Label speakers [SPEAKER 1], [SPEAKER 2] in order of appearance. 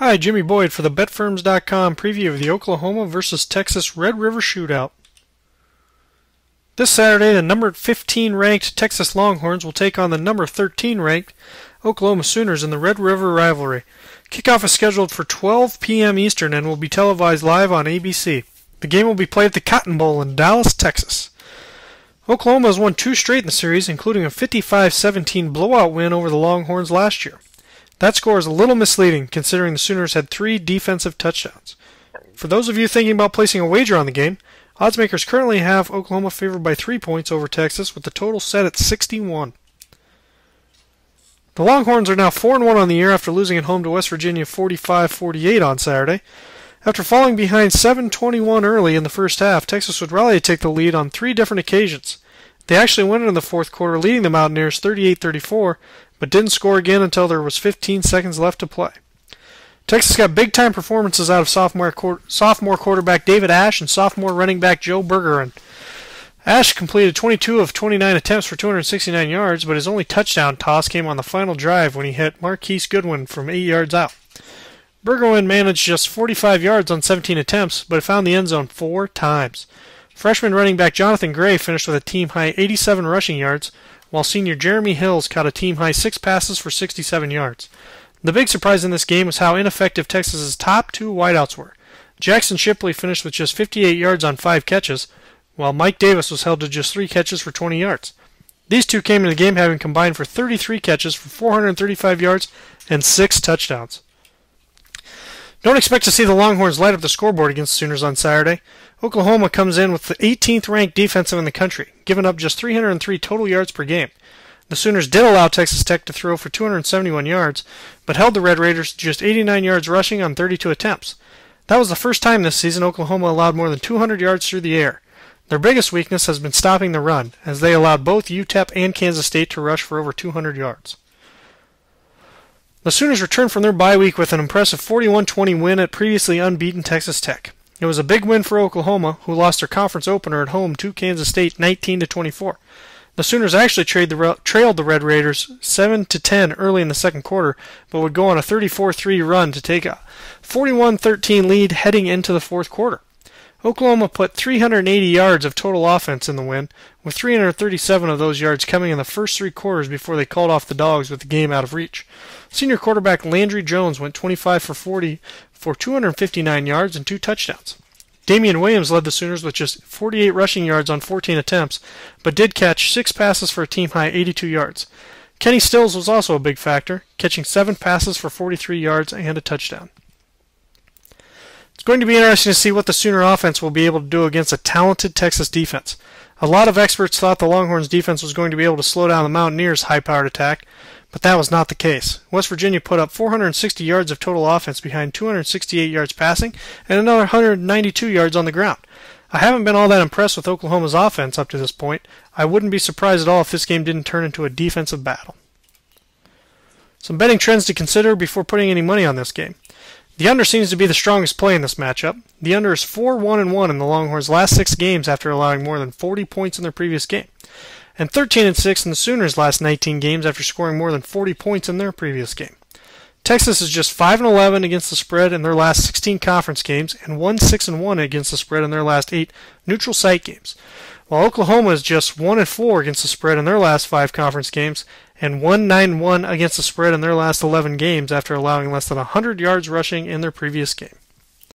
[SPEAKER 1] Hi, Jimmy Boyd for the BetFirms.com preview of the Oklahoma versus Texas Red River Shootout. This Saturday, the number 15 ranked Texas Longhorns will take on the number 13 ranked Oklahoma Sooners in the Red River Rivalry. Kickoff is scheduled for 12 p.m. Eastern and will be televised live on ABC. The game will be played at the Cotton Bowl in Dallas, Texas. Oklahoma has won 2 straight in the series, including a 55-17 blowout win over the Longhorns last year. That score is a little misleading, considering the Sooners had 3 defensive touchdowns. For those of you thinking about placing a wager on the game, oddsmakers currently have Oklahoma favored by 3 points over Texas, with the total set at 61. The Longhorns are now 4-1 on the year after losing at home to West Virginia 45-48 on Saturday. After falling behind 7-21 early in the first half, Texas would rally to take the lead on 3 different occasions. They actually went into the fourth quarter leading the Mountaineers 38-34, but didn't score again until there was 15 seconds left to play. Texas got big-time performances out of sophomore quarterback David Ash and sophomore running back Joe Bergeron. Ash completed 22 of 29 attempts for 269 yards, but his only touchdown toss came on the final drive when he hit Marquise Goodwin from 8 yards out. Bergeron managed just 45 yards on 17 attempts, but found the end zone 4 times. Freshman running back Jonathan Gray finished with a team-high 87 rushing yards, while senior Jeremy Hills caught a team-high 6 passes for 67 yards. The big surprise in this game was how ineffective Texas's top 2 wideouts were. Jackson Shipley finished with just 58 yards on 5 catches, while Mike Davis was held to just 3 catches for 20 yards. These two came into the game having combined for 33 catches for 435 yards and 6 touchdowns. Don't expect to see the Longhorns light up the scoreboard against the Sooners on Saturday. Oklahoma comes in with the 18th ranked defensive in the country, giving up just 303 total yards per game. The Sooners did allow Texas Tech to throw for 271 yards, but held the Red Raiders to just 89 yards rushing on 32 attempts. That was the first time this season Oklahoma allowed more than 200 yards through the air. Their biggest weakness has been stopping the run, as they allowed both UTEP and Kansas State to rush for over 200 yards. The Sooners returned from their bye week with an impressive 41-20 win at previously unbeaten Texas Tech. It was a big win for Oklahoma, who lost their conference opener at home to Kansas State 19-24. The Sooners actually trailed the Red Raiders 7-10 early in the second quarter, but would go on a 34-3 run to take a 41-13 lead heading into the fourth quarter. Oklahoma put 380 yards of total offense in the win, with 337 of those yards coming in the first 3 quarters before they called off the Dogs with the game out of reach. Senior quarterback Landry Jones went 25 for 40 for 259 yards and 2 touchdowns. Damian Williams led the Sooners with just 48 rushing yards on 14 attempts, but did catch 6 passes for a team-high 82 yards. Kenny Stills was also a big factor, catching 7 passes for 43 yards and a touchdown. It's going to be interesting to see what the Sooner offense will be able to do against a talented Texas defense. A lot of experts thought the Longhorns defense was going to be able to slow down the Mountaineers' high-powered attack, but that was not the case. West Virginia put up 460 yards of total offense behind 268 yards passing and another 192 yards on the ground. I haven't been all that impressed with Oklahoma's offense up to this point. I wouldn't be surprised at all if this game didn't turn into a defensive battle. Some betting trends to consider before putting any money on this game. The under seems to be the strongest play in this matchup. The under is 4-1-1 in the Longhorns' last 6 games after allowing more than 40 points in their previous game, and 13-6 in the Sooners' last 19 games after scoring more than 40 points in their previous game. Texas is just 5-11 against the spread in their last 16 conference games and 1-6-1 against the spread in their last 8 neutral site games, while Oklahoma is just 1-4 against the spread in their last 5 conference games and 1-9-1 against the spread in their last 11 games after allowing less than 100 yards rushing in their previous game.